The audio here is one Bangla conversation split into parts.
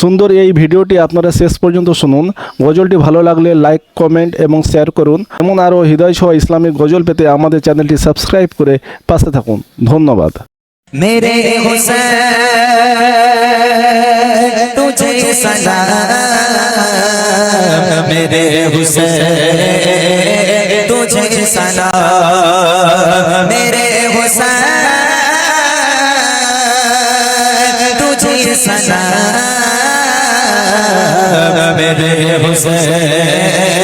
সুন্দর এই ভিডিওটি আপনারা শেষ পর্যন্ত শুনুন। গজলটি ভালো লাগলে লাইক, কমেন্ট এবং শেয়ার করুন। এমন আরও হৃদয় ছোঁয়া ইসলামিক গজল পেতে আমাদের চ্যানেলটি সাবস্ক্রাইব করে পাশে থাকুন। ধন্যবাদ। मेरे हुसैन तुझे सलाम, मेरे हुसैन तुझे सलाम, मेरे हुसैन तुझे सलाम, मेरे हुसैन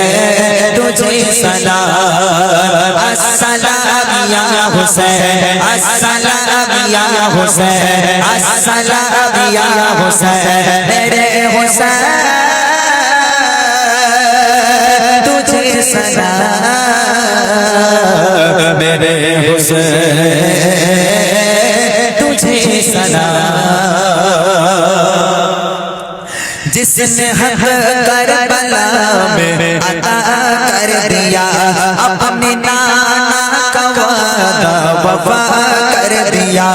तुझे सलाम। अस्सलाम या हुसैन, अस्सलाम या हुसैन, अस्सलाम या हुसैन, मेरे हुसैन तुझे सलाम, मेरे हुसैन तुझे सलाम। जिसने हक करबला में अता कर दिया, अपने नाना का वादा वफा कर दिया।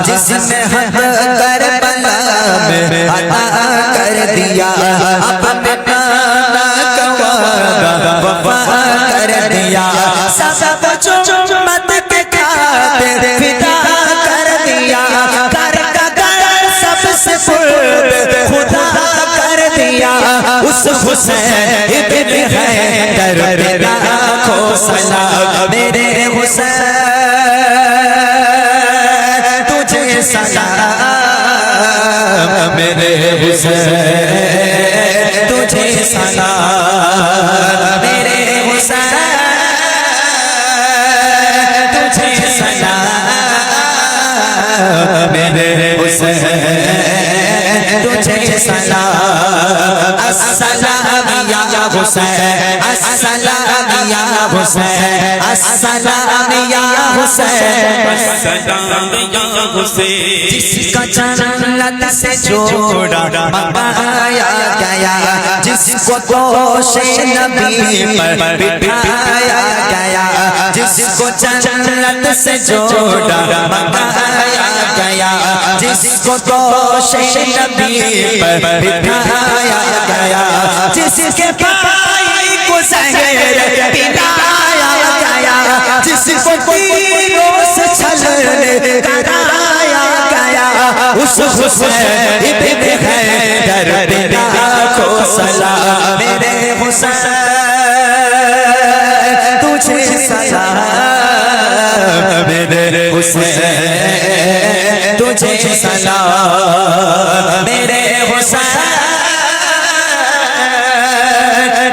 जिसने हक करबला में अता कर दिया, अपने नाना का वादा वफा कर दिया। सब उम्मत के खातिर फिदा कर दिया, कर सबसे खुदा कर दिया। उस हुसैन इब्न हैदर पे लाखों सलाम, मेरे हुसैन तुझे सलाम, मेरे हुसैन तुझे सलाम, मेरे हुसैन तुझे सलाम, मेरे हुसैन तुझे सलाम। अस्सलाम या हुसैन, अस्सलाम या हुसैन, अस्सलाम या हुसैन, अस्सलाम या हुसैन। जिसका जन्नत से जोड़ा मंगाया गया, जिसको दोषे नबी पर बिठाया गया, जिसको जन्नत से जोड़ा मंगाया गया, जिसको दोषे नबी पर बिठाया गया, जिसके भाई को ज़हर पिलाया गया, जिसको तीरों से छलने कराया गया। उस हुसैन इब्न हैदर पे लाखों सलाम, मेरे हुसैन तुझे सलाम, मेरे हुसैन तुझे सलाम, मेरे हुसैन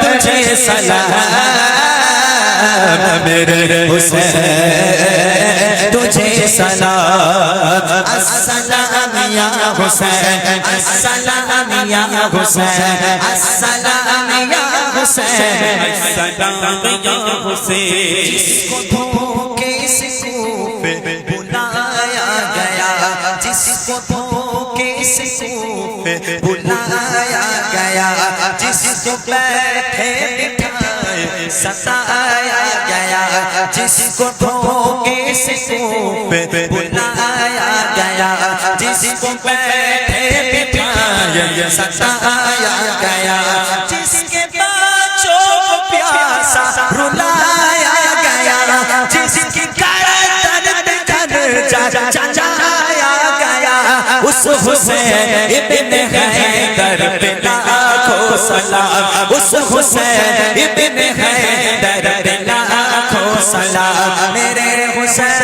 तुझे सलाम, मेरे हुसैन तुझे सलाम। अस्सलाम या हुसैन, अस्सलाम या हुसैन, अस्सलाम या हुसैन, अस्सलाम या हुसैन। जिसको धोखे से कूफे बुलाया गया, जिसको धोखे से कूफे बुलाया गया, जिसको बैठे बिठाए सताया गया, जिसको धोखे से कूफे बुलाया गया, जिसको बैठे बिठाए सताया गया, जिसके बच्चों को प्यासा रुलाया गया, जिसकी गर्दन जलाया गया। उस हुसैन इब्न हैदर पे लाखों सलाम, उस हुसैन इब्न हैदर पे लाखों सलाम, मेरे हुसैन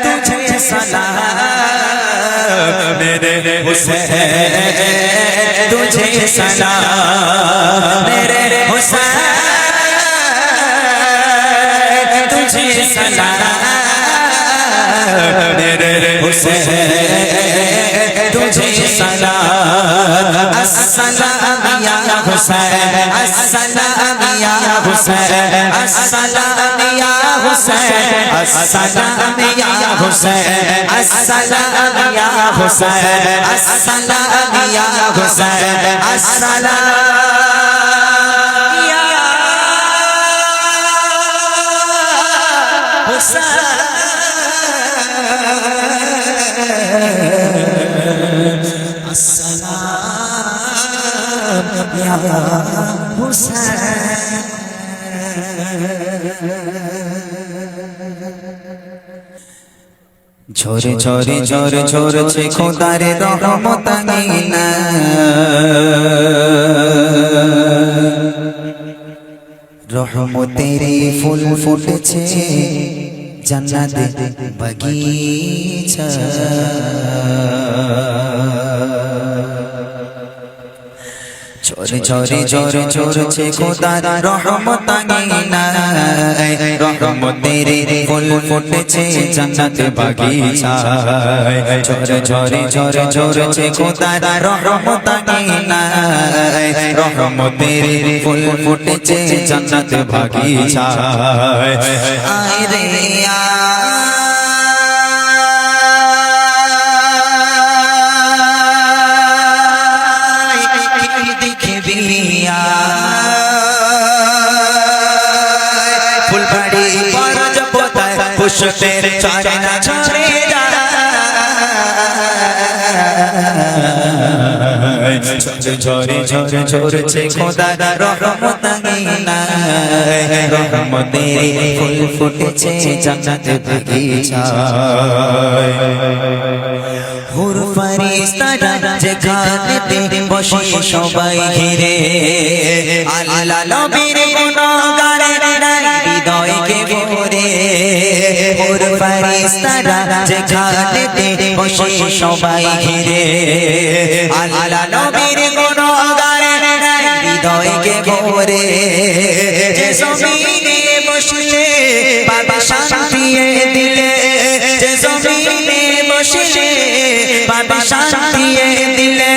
तुझे सलाम, मेरे हुसैन तुझे सलाम, मेरे हुसैन तुझे सलाम, मेरे हुसैन तुझे सलाम। अस्सलाम या हुसैन, अस्सलाम या हुसैन, अस्सलाम या हुसैन, अस्सलाम या हुसैन, अस्सलाम या हुसैन, अस्सलाम या हुसैन, अस्सलाम या हुसैन। अस्सलाम या हुसैन ঝরে ঝরে ঝরে ঝরছে খোদার রহমত আঙিনা রহমতের ফুল ফুটেছে জান্নাতে বাগিচা ঝরে ঝরে ঝরে ঝরছে খোদার রহমত আঙিনা রহমতের ফুল ফুটেছে জান্নাতে বাগিচায় ঝরে ঝরে ঝরে ঝরছে খোদার রহমত আঙিনা রহমতের ফুল ফুটেছে জান্নাতে বাগিচায় আয় রে পুষ্পের চারনা ছড়ে ঝরে ঝরে ঝরছে খোদার রহমত আঙিনা রহমতের ফুল ফুটেছে জান্নাতে বাগিচায় হুর ফেরেশতারা যেখানেতে বসে সবাই ঘিরে আল্লাহ নবীর গুণগানের হৃদয়কে ভরে হুর ফেরেশতারা যেখানেতে বসে সবাই ঘিরে আল্লাহ নবীর গুণগানের হৃদয়কে ভরে যে জমিনে বসলে পাবে শান্তি দিলে যে জমিনে বসলে পাবে শান্তি দিলে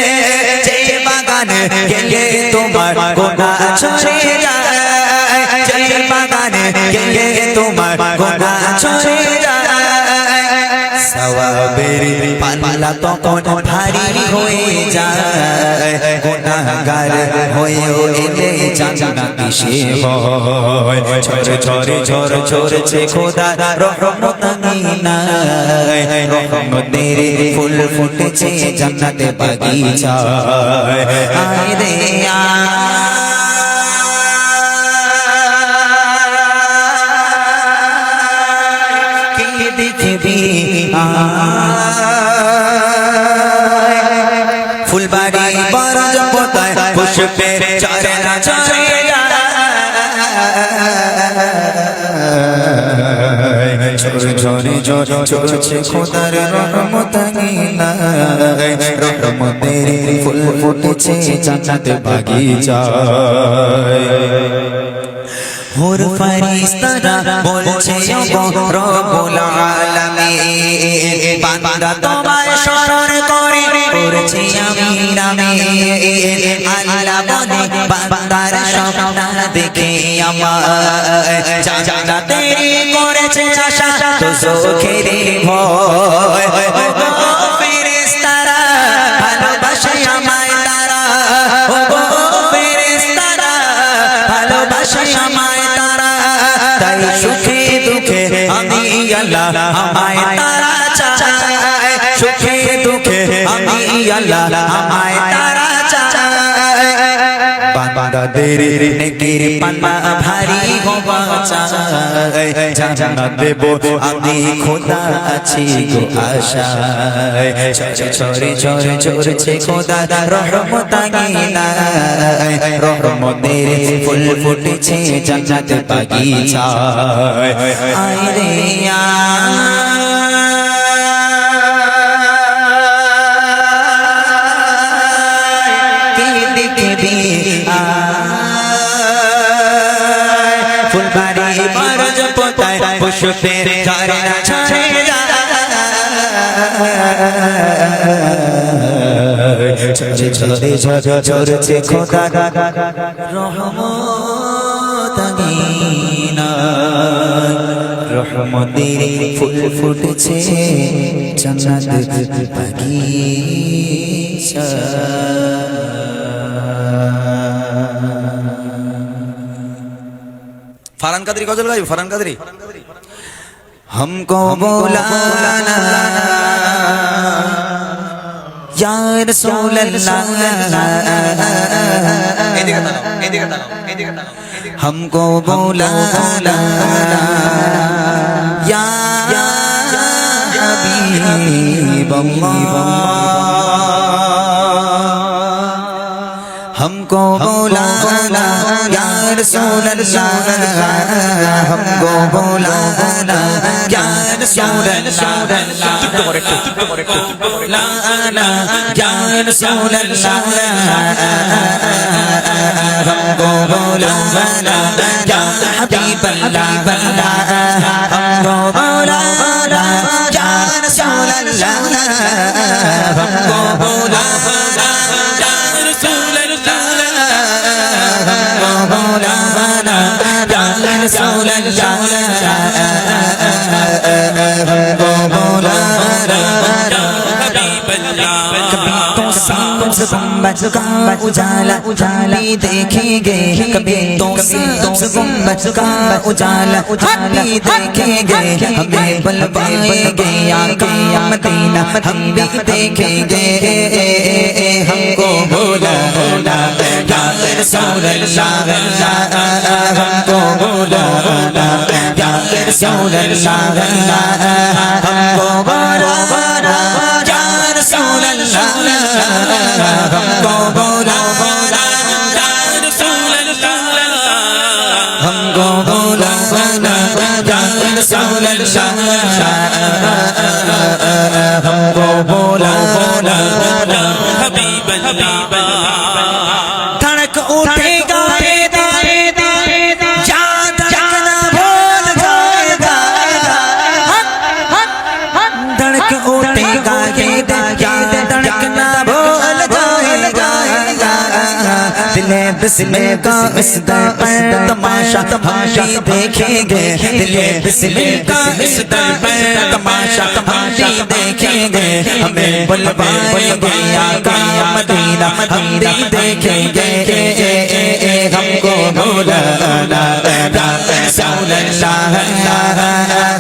যে বাগান গেলে তোমার গুনাহ ঝরে যায় যে বাগান গেলে তোমার গুনাহ ঝরে যায় সওয়াবের পাল্লা তখন ভারী হয়ে যায় গুনাহগার হয়েও এলে জান্নাতি সে হয় ঝরে ঝরে ঝরে ঝরছে খোদার রহমত আঙিনা রহমতের ফুল ফুটেছে জান্নাতে বাগিচায় আয় রে দেখবি ফুলবাড়ি বরজপতায় পুষ্পের চারনা ছড়ে ঝরে ঝরে ঝরে ঝরছে খোদার রহমত আঙিনা রহমতের ফুল ফুটেছে জান্নাতে বাগিচায় হুর ফেরেশতারা বলছে রব্বুল আলামিন বান্দা তোমায় শরণ করে করছি আমি নামে আল্লাহ বলে বান্দার স্বপ্ন দেখে আমার জান্নাতে করেছে আশা তো চোখের ভয় ও ফেরেশতারা ভালোবাসে আমায় তারা ও ফেরেশতারা ভালোবাসে আমায় তাই সুখে দুঃখে আমি আল্লাহ আমায় তারা চায় সুখে দুঃখে আমি আল্লাহ আমায় তারা চায় বান্দাদের নেকির পান্না ভারী হওয়া চায় জান্নাত দেব আমি খোদা আছি গো আশায় ঝরে ঝরে ঝরছে খোদা রহমত আঙিনা রহমতের ফুল ফুটেছে জান্নাতে বাগিচায় আয় রে ফুলবাড়ি বরজপতায় পুষ্পের চারনা ছড়ে ঝরে ঝরে ঝরে ঝরছে খোদার রহমত আঙিনা রহমতের ফুল ফুটেছে জান্নাতে বাগিচায় ফারহান কাদরি গজল গাইব ফারহান কাদরি हमको बुलाना ইয়া রাসূলুল্লাহ এদিকে তাকাও, এদিকে তাকাও, এদিকে তাকাও। हमको बुलाना या हबीब हमको बुलाना या रसूल अल्लाह हमको बुलाना या रसूल अल्लाह बुलाना या रसूल अल्लाह हमको बुलाना या हबीब अल्लाह हमको बुलाना या रसूल अल्लाह हमको बुलाना या रसूल مولانا یا رسول اللہ مولانا حبیب اللہ کبھی تو سبز گنبد کا اجالا اجالا دیکھیں گے کبھی تو سبز گنبد کا اجالا اجالا دیکھیں گے ہمیں بلوائیں گے آقا مدینہ ہم بھی دیکھیں گے ہم کو بولانا یا رسول اللہ हमको बुलाना या रसूल अल्लाह हमको बुलाना या रसूल अल्लाह हमको बुलाना या रसूल अल्लाह हमको बुलाना या रसूल अल्लाह हमको बुलाना हबीब अल्लाह धड़क उठेगा بسمل کا اس در پر تماشا تماشا دیکھیں گے دل بسمل کا اس در پر تماشا تماشا دیکھیں گے ہمیں بلوائیں گے آقا مدینہ ہم بھی دیکھیں گے ہم کو بولانا یا رسول اللہ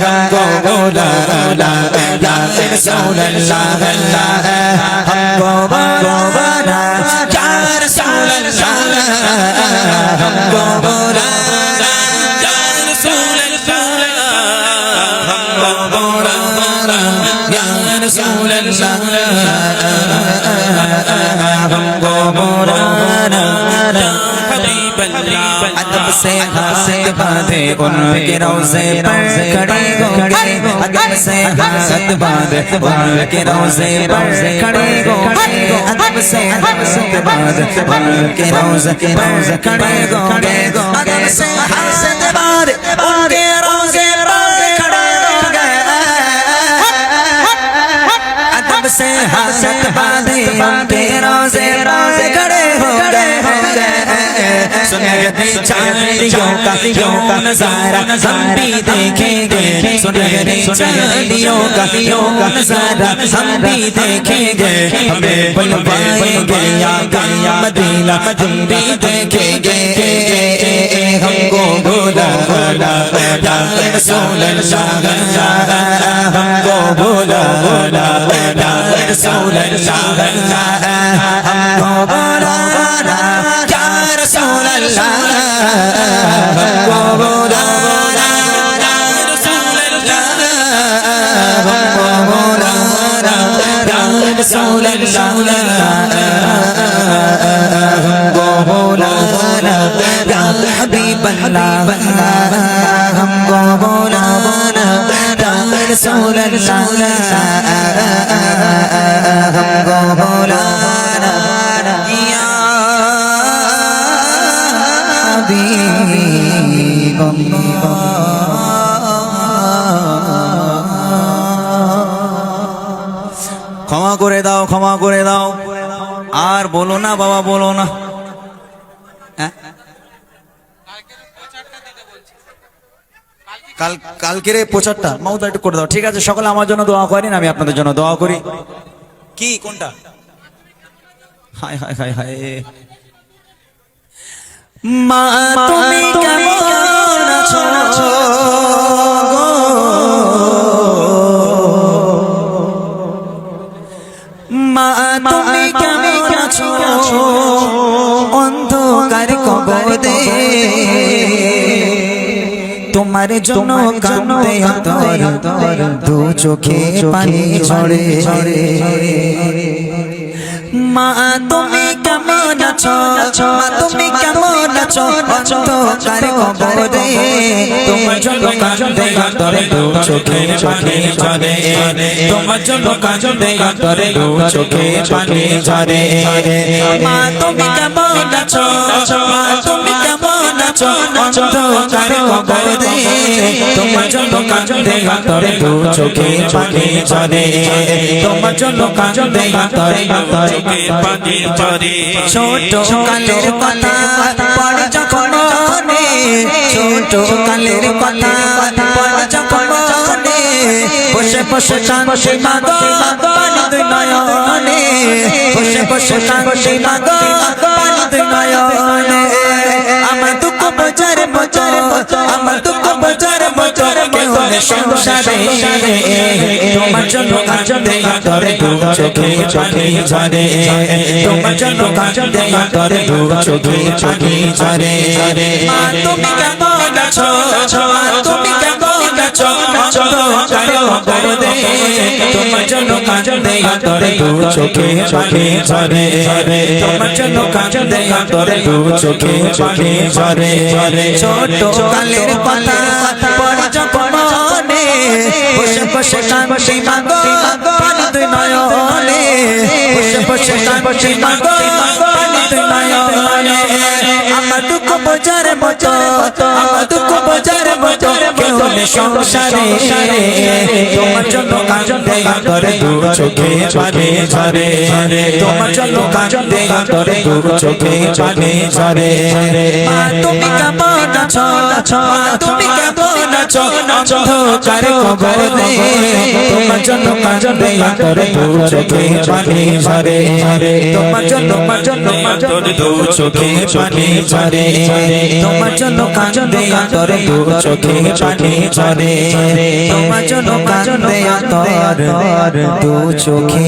ہم کو بولانا یا رسول اللہ ہم کو بولانا یا رسول اللہ हमको बुलाना या रसूल अल्लाह हमको बुलाना या रसूल अल्लाह हमको बुलाना हबीब अल्लाह अदब से हाथ बांधे उनके रोज़े पर खड़े हो गए अदब से हाथ बांधे उनके रोज़े पर खड़े हो गए अदब से हाथ बांधे उनके रोज़े पर खड़े हो गए अदब से हाथ बांधे उनके रोज़े पर खड़े हो गए अदब से हाथ बांधे उनके रोज़े पर खड़े हो गए सुनहरे चांदियों का नजारा हम भी देखें गए सुनहरे चांदियों का नजारा हम भी देखें गए हमें बुलवाएं गए आका मदीना हम भी देखें गए हमको बुलाना या रसूल अल्लाह हमको बुलाना या रसूल अल्लाह हमको बुलाना या रसूल अल्लाह हमको बुलाना या रसूल अल्लाह हमको बुलाना या रसूल अल्लाह हमको बुलाना या हबीब अल्लाह हमको बुलाना या रसूल अल्लाह हमको बुलाना या हबीब ক্ষমা করে দাও ক্ষমা করে দাও আর বলো না বাবা বলো না কালকের প্রচারটা মাউথ একটু করে দাও ঠিক আছে সকলে আমার জন্য দোয়া করেন আমি আপনাদের জন্য দোয়া করি কি কোনটা হায় হায় হায় হায় মা তুমি কেমন আছো মা অন্ধকার কবরে তোমার জন্য কাঁদে অন্তর দু চোখে পানি ঝরে মা তুমি কেমন আছো মা তুমি কেমন আছো অন্ধকার কবরে তোমার জন্য কাঁদে অন্তর দু চোখে পানি ঝরে তোমার জন্য কাঁদে অন্তর দু চোখে পানি ঝরে মা তুমি কেমন আছো মা তুমি কেমন আছো অন্ধকার কবরে তোমার জন্য কাঁদে অন্তর দু চোখে পানি ঝরে তোমার জন্য কাঁদে অন্তর চোখে পানি ঝরে ছোট কালের কথা পড়ে যখন মনে ছোট কালের কথা পড়ে যখন মনে বসে বসে কাঁদে মাগো পানি দুই নয়নে বসে বসে কাঁদে মাগো পানি দুই নয়নে আমার দুঃখ বোঝার মতো আমার দুঃখ বোঝার মতো কেউ নেই সংসারে তোমার জন্য কাঁদে অন্তর দু চোখে পানি ঝরে তোমার জন্য কাঁদে অন্তর দু চোখে পানি ঝরে মা তুমি কেমন আছো মা তুমি কেমন আছো অন্ধকার কবরে তোমার জন্য কাঁদে অন্তর দু চোখে পানি ঝরে তোমার জন্য কাঁদে অন্তর দু চোখে পানি ঝরে ছোট কালের কথা পড়ে যখন মনে বসে বসে কাঁদে মাগো পানি দুই নয়নে বসে বসে কাঁদে মাগো পানি দুই নয়নে আমার দুঃখ বোঝার মতো আমার দুঃখ বোঝার মতো কেউ নেই সংসারে তোমার জন্য কাঁদে অন্তর দু চোখে পানি ঝরে তোমার জন্য কাঁদে অন্তর দু চোখে পানি ঝরে মা তুমি কেমন আছো মা তুমি কেমন আছো অন্ধকার কবরে তোমার জন্য কাঁদে অন্তর দু চোখে পানি ঝরে তোমার জন্য অন্তর দু চোখে পানি ঝরে তোমার জন্য কাঁদে অন্তর দু চোখে পানি ঝরে তোমার জন্য কাঁদে অন্তর দু চোখে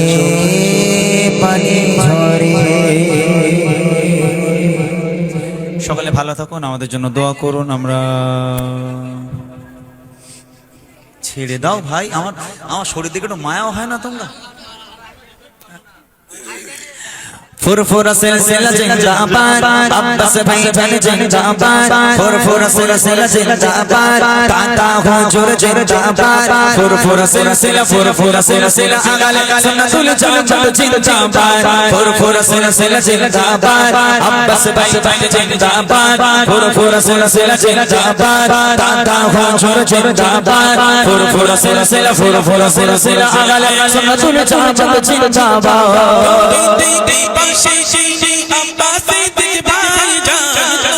পানি ঝরে। সকলে ভালো থাকুন, আমাদের জন্য দোয়া করুন। আমরা ছেড়ে দাও ভাই, আমার শরীর দিকে একটু মায়াও হয় না তোমরা? ফুরফুরা সিলসিলা জিন্দাবাদ, আব্বাস ভাই জান জিন্দাবাদ। ফুরফুরা সিলসিলা জিন্দাবাদ, কাকা হুজুর জিন্দাবাদ। ফুরফুরা সিলসিলা আগালে সুন্নাতুল জামাত জিন্দাবাদ। ফুরফুরা সিলসিলা জিন্দাবাদ, আব্বাস ভাই জান জিন্দাবাদ। ফুরফুরা সিলসিলা জিন্দাবাদ, কাকা হুজুর জিন্দাবাদ। ফুরফুরা সিলসিলা আগালে সুন্নাতুল জামাত জিন্দাবাদ। Shini Abbasi Bhai Jaan,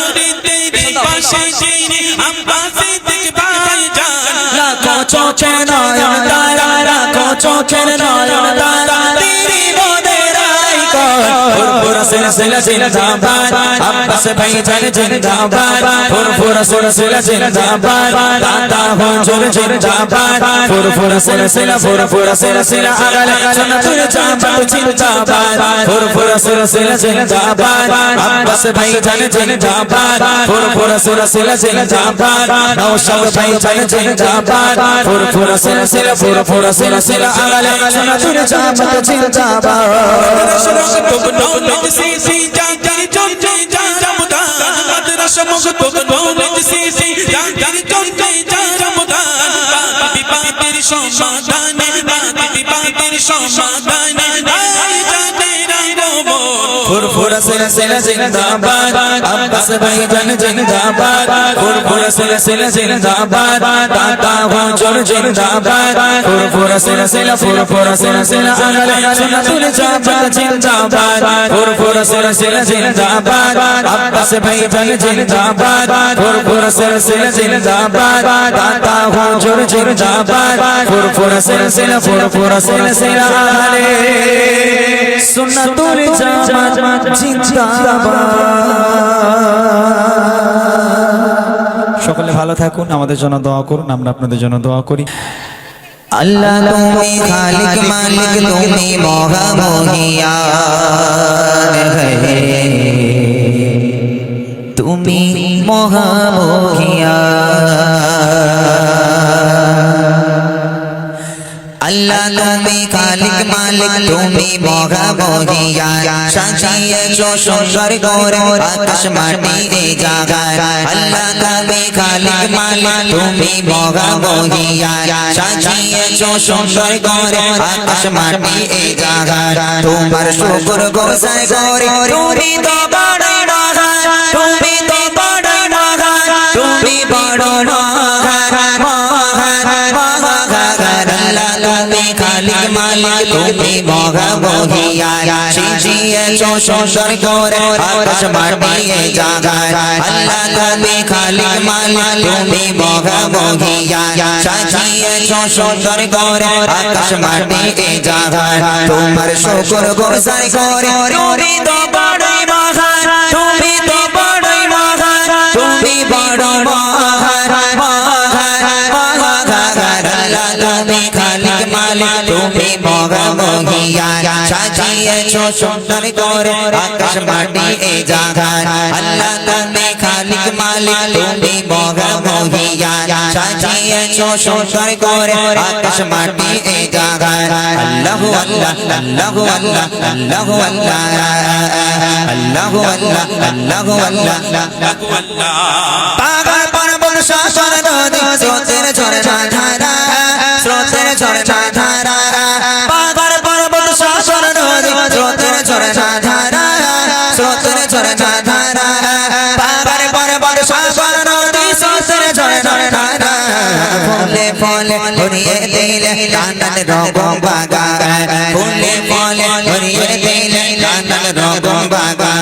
Teri Shini Abbasi Bhai Jaan. Rakho choche nayan tara, rakho choche nayan tara, teri bodera ikon. Furfura silsila zindabad, Abbas bhai jaan zindabad. Furfura silsila zindabad, Tata huzur zindabad. Furfura silsila agale sunnatul jamat zindabad. Furfura silsila zindabad, Abbas bhai jaan zindabad. Furfura silsila zindabad, Naushad bhai jaan zindabad. Furfura silsila agale sunnatul jamat zindabad. Sisi jangkiri chonche jaramudan, madrasa mugto knowledge sisi jangkiri chonche jaramudan. Bibi teri shomadane, bibi teri shomadane, ai jane rangomo. Furfura silsila zindabad, Abbas bhai jaan zindabad. Furfura silsila zindabad, Tata huzur zindabad. Furfura silsila agale sunnatul jamat zindabad. Furfura silsila zindabad, Abbas bhai jaan zindabad. Furfura silsila zindabad, Tata huzur zindabad. Furfura silsila agale sunnatul jamat জিন্দাবাদ। সকলে ভালো থাকুন, আমাদের জন্য দোয়া করুন, আমরা আপনাদের জন্য দোয়া করি। আল্লাহ তুমি খালিক মালিক তুমি মহা মহিয়ান মুখামুখিয়া আল্লাহ তুমি খালিক মালিক তুমি মুখামুখিয়া সাজিয়েছো সুন্দর করে আকাশ মাটি এই জায়গায় আল্লাহ তুমি খালিক মালিক তুমি মুখামুখিয়া সাজিয়েছো সুন্দর করে আকাশ মাটি এই জায়গায় তোমার শুকর গোসাই করে তুমি তো বড়ই মহান তুমি তো বড়ই মহান তুমি বড় মহান তুমি খালিক মালিক তুমি মুখামুখিয়া সাজিয়েছো সুন্দর করে আকাশ মাটি এই জায়গায় আল্লাহ তুমি খালিক মালিক তুমি মুখামুখিয়া সাজিয়েছো সুন্দর করে আকাশ মাটি এই জায়গায় তোমার শুকর গোসাই করে তুমি তো বড়ই মহান তুমি তো বড়ই মহান তুমি বড় মহান তুমি খালিক মালিক তুমি মুখামুখিয়া সাজিয়েছো সুন্দর করে আকাশ মাটি এই জায়গায় আল্লাহ তুমি খালিক মালিক তুমি মুখামুখিয়া সাজিয়েছো সুন্দর করে আকাশ মাটি এই জায়গায় আল্লাহু আল্লাহ আল্লাহু আল্লাহ আল্লাহু আল্লাহ আল্লাহু আল্লাহ আল্লাহু আল্লাহ পাগল পর্বত শাসন নদী স্রোতের ঝরনা ধারা স্রোতের ঝরনা ধারা পাগল পর্বত শাসন নদী স্রোতের ঝরনা ধারা স্রোতের ঝরনা ধারা পাগল পর্বত শাসন নদী স্রোতের ঝরনা ধারা ফুলে ফুলে ভরিয়ে দিলে নানান রকম বাগান ফুলে ফুলে ভরিয়ে দিলে নানান রকম বাগান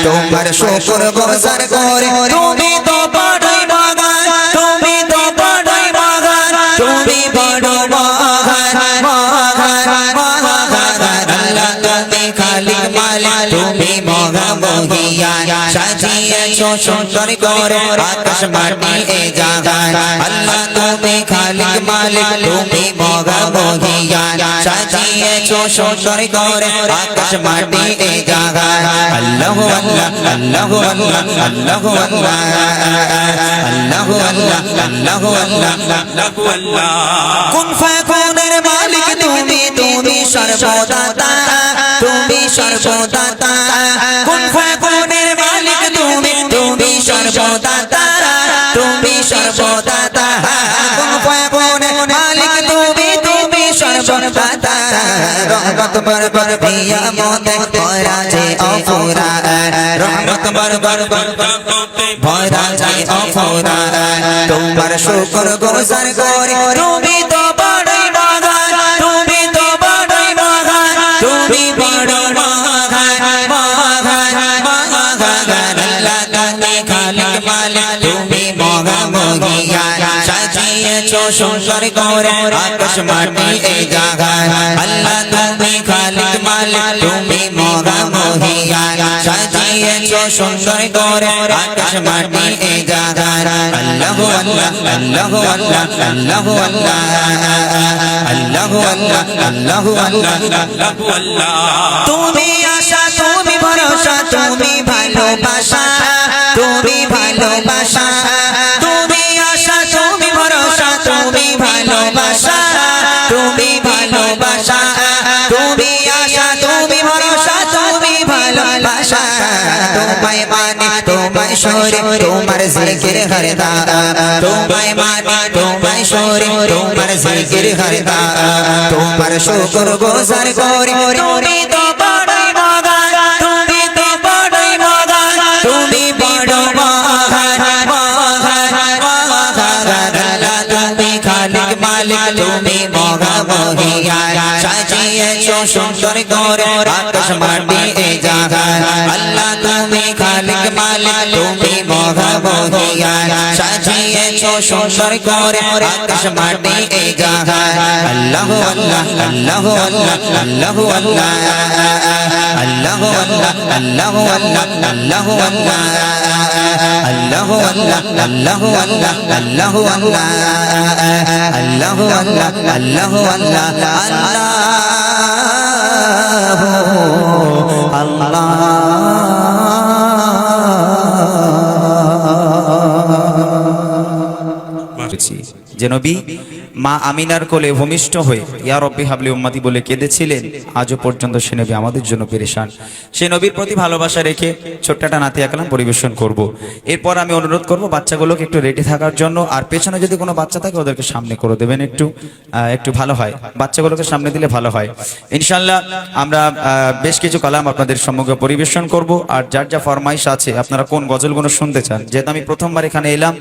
তোমার শুকর গোসার করে তুমি তো বড়ই মহান তুমি তো বড়ই মহান তুমি বড় মহান আল্লাহ তুমি খালিক মালিক তুমি মুখামুখিয়া সাজিয়েছো সুন্দর করে আকাশ মাটি এই জায়গায় আল্লাহ তুমি খালিক মালিক তুমি মুখামুখিয়া সাজিয়েছো সুন্দর করে আকাশ মাটি এই জায়গায় আল্লাহু আল্লাহ আল্লাহু আল্লাহ আল্লাহু আল্লাহ আল্লাহু আল্লাহ আল্লাহু আল্লাহ কুন ফায়াকুনের মালিক তুমি তুমি সর্বদাতা তুমি সর্বদাতা কুন ফায়াকুনের মালিক তুমি তুমি সর্বদাতা তুমি সর্বদাতা কুন ফায়াকুনের মালিক তুমি তুমি সর্বদাতা রহমত বরকত প্রিয়া মতে ভরা যে অফুরা রহমত বরকত ভরা যে অফুরা তোমার শুকর গোসার করে তুমি তো বড়ই মহান তুমি তো বড়ই মহান তুমি বড় মহান আল্লাহ তুমি খালিক মালিক তুমি মুখামুখিয়া সাজিয়েছো সুন্দর করে আকাশ মাটি এই জায়গায় আল্লাহ তুমি খালিক মালিক তুমি মুখামুখিয়া সাজিয়েছো সুন্দর করে আকাশ মাটি এই জায়গায় আল্লাহু আল্লাহ আল্লাহু আল্লাহ আল্লাহু আল্লাহ আল্লাহু আল্লাহ আল্লাহু আল্লাহ তুমি আশা তুমি ভরসা তুমি ভালোবাসা তুমি ভালোবাসা তুমি আশা তুমি ভরসা তুমি ভালোবাসা তুমি ভালোবাসা তুমি আশা তুমি ভরসা তুমি ভালোবাসা তোমায় মানে তোমায় সরে তোমার জিকির হরদা তোমায় মানে তোমায় সরে তোমার জিকির হরদা তোমার শুকর গোসার করে তুমি তো বড়ই মহান তুমি তো বড়ই মহান তুমি বড় মহান তুমি খালিক মালিক তুমি মুখামুখিয়া সাজিয়েছো সুন্দর করে আকাশ মাটি এই জায়গায় আল্লাহ তুমি খালিক মালিক তুমি মুখামুখিয়া সাজিয়েছো সুন্দর করে আকাশ মাটি এই জায়গায় আল্লাহু আল্লাহ আল্লাহু আল্লাহ আল্লাহু আল্লাহ আল্লাহু আল্লাহ আল্লাহু আল্লাহ আল্লাহু আল্লাহ আল্লাহু আল্লাহ আল্লাহু আল্লাহ আল্লাহু আল্লাহ আল্লাহু আল্লাহ আল্লাহু আল্লাহ আল্লাহু আল্লাহ যে নবী মা আমিনার কোলে ভূমিষ্ঠ হয়ে ইয়া রব্বি হাবলি উম্মতি বলে কেঁদেছিলেন, আজও পর্যন্ত সে নবী আমাদের জন্য পেরেশান। সেই নবীর প্রতি ভালোবাসা রেখে ছোট্ট একটা নাতিয়া কালাম পরিবেশন করব। এরপর আমি অনুরোধ করব বাচ্চাগুলোকে একটু রেডি থাকার জন্য, আর পেছনে যদি কোনো বাচ্চা থাকে ওদেরকে সামনে করে দেবেন, একটু ভালো হয়, বাচ্চাগুলোকে সামনে দিলে ভালো হয়। ইনশাআল্লাহ আমরা বেশ কিছু কালাম আপনাদের সম্মুখে পরিবেশন করব, আর যার যা ফরমাইশ আছে আপনারা কোন গজলগুলো শুনতে চান, যেহেতু আমি প্রথমবার এখানে এলাম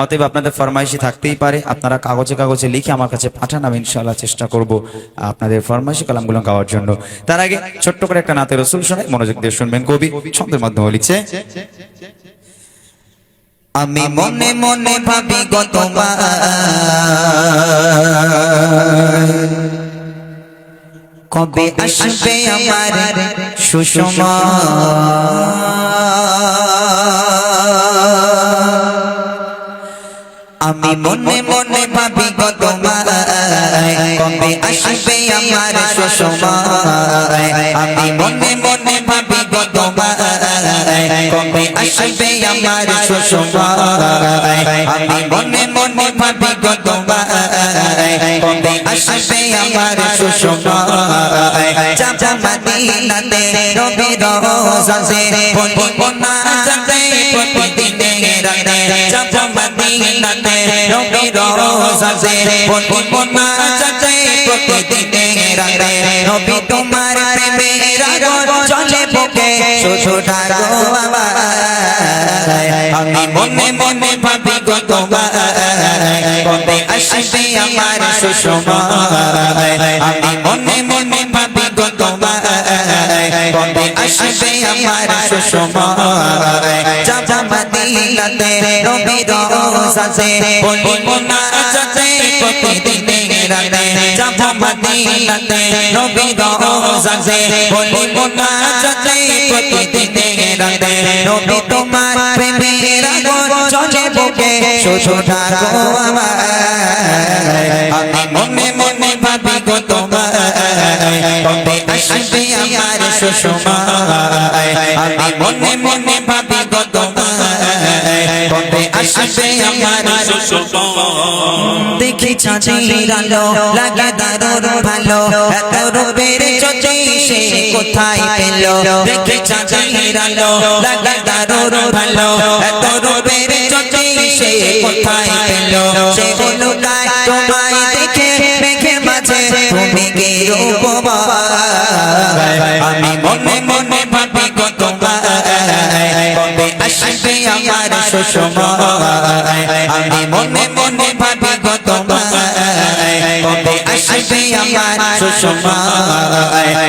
অতএব আপনাদের ফরমাইশই থাকতেই পারে, আপনারা কাগজে কাগজে লিখে আমার কাছে পাঠান, আমি ইনশাআল্লাহ চেষ্টা করব আপনাদের ফরমাইশি কালামগুলো গাওয়ার জন্য। তার আগে ছোট্ট করে একটা নাতে রসুল শোনাই, মনোযোগ দিয়ে শুনবেন। কবি ছন্দের মাধ্যমে লিখছে, আমি মনে মনে ভাবি গো তোমার, কবে আসবে আমার সুষমা, আমি মনে মনে ভাবি গো তোমার, কবে আসবে আমার সুষমা, আমি মনে মনে ভাবি গো তোমার, কবে আসবে আমার সুষমা, আমি মনে মনে ভাবি গো তোমার, কবে আসবে আমার সুষমা, যাব মদিনাতে নবীর রওজাতে বলবো না যাতে প্রতিদিনে রাতে, যাব মদিনাতে নবীর রওজাতে বলবো না যাতে প্রতিদিনে রাতে, নবী তোমার প্রেমের আগুন জ্বলে বুকে শুধু ডাকো আমার, আমি মনে মনে ভাবি গো তোমার, কবে আসবে আমার সুষমা, আমি মনে মনে ভাবি গো তোমার, কবে আসবে আমার সুষমা, যাব মদিনাতে নবীর রওজাতে বলবো না যাতে প্রতিদিনে রাতে, যাব মদিনাতে নবীর রওজাতে বলবো না যাতে প্রতিদিনে রাতে, নবী তোমার প্রেমের আগুন জ্বলে বুকে শুধু ডাকো আমার, আমি মনে মনে ভাবি গো তোমার, কবে আসবে আমার সুষমা, আমি মনে মনে ভাবি গো তোমার, কবে আসবে আমার সুষমা, দেখি চাঁদের আলো লাগে দারুণ ভালো, এত রূপের জ্যোতি সে কোথায় পেল, দেখি চাঁদের আলো লাগে দারুণ ভালো, এত রূপের জ্যোতি সে কোথায় পেল, সে হলো গায় তোমায় দেখে মেঘের মাঝে তুমি কে রূপমা, আমি মনে মনে ভাবি গো তোমার, কবে আসবে আমার সুষমা, আমি মনে মনে ভাবি গো তোমার, কবে আসবে আমার সুষমা,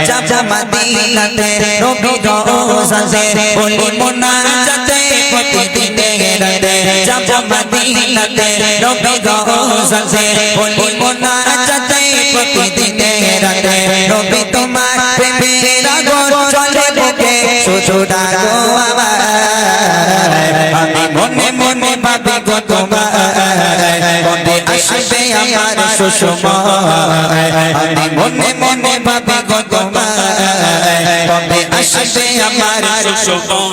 যাব মদিনাতে নবীর রওজাতে বলবো না যাতে প্রতিদিনে রাতে, যাব মদিনাতে নবীর রওজাতে বলবো না যাতে প্রতিদিনে রাতে, নবী তোমার প্রেমের আগুন জ্বলে বুকে শুধু ডাকো আমার, আমি মনে মনে ভাবি গো তোমার, কবে আসবে আমার সুষমা, আমি মনে মনে ভাবি গো তোমার, কবে আসবে আমার সুষমা,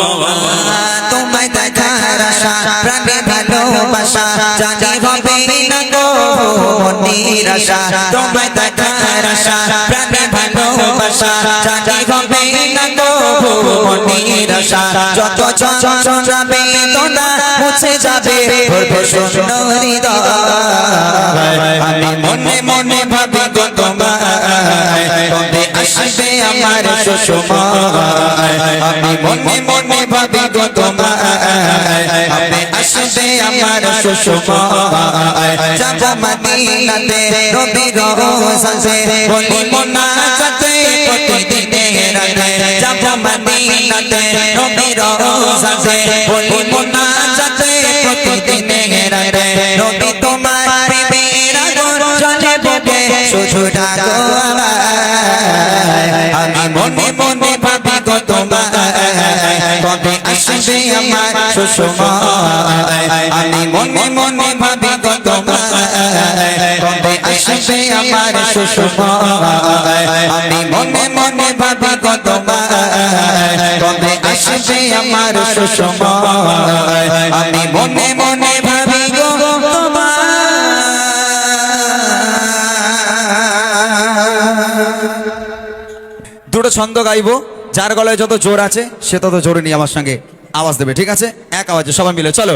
তোমায় দেখার আশা প্রাণে ভালোবাসা জানি হবে না গো মনের আশা, তোমায় দেখার আশা প্রাণে ভালোবাসা জানি হবে না গো মনের আশা, যত যন্ত্রণা বেদনা মুছে যাবে ভরবে শূন্য হৃদয়, আমি মনে মনে ভাবি গো তোমার, কবে আসবে আমার সুষমা, আমি মনে মনে ভাবি গো তোমার, কবে আসবে আমার সুষমা, যাব মদিনাতে নবীর রওজাতে বলবো না যাতে প্রতিদিনে রাতে, যাব মদিনাতে নবীর রওজাতে বলবো না যাতে প্রতিদিনে রাতে, নবী তোমার প্রেমের আগুন জ্বলে বুকে শুধু ডাকো আমার, আমি মনে মনে ভাবি গো তোমার, কবে আসবে আমার সুষমা, আমি মনে মনে ভাবি গো তোমার, কবে আসবে আমার সুষমা, আমি মনে মনে ভাবি গো তোমার, কবে আসবে আমার সুষমা, আমি মনে মনে ভাবি গো তোমার। দুটো ছন্দ গাইবো, যার গলায় যত জোর আছে সে তত জোরে নিয়ে আমার সঙ্গে আওয়াজ দেবে, ঠিক আছে? এক আওয়াজে সবাই মিলে চলো।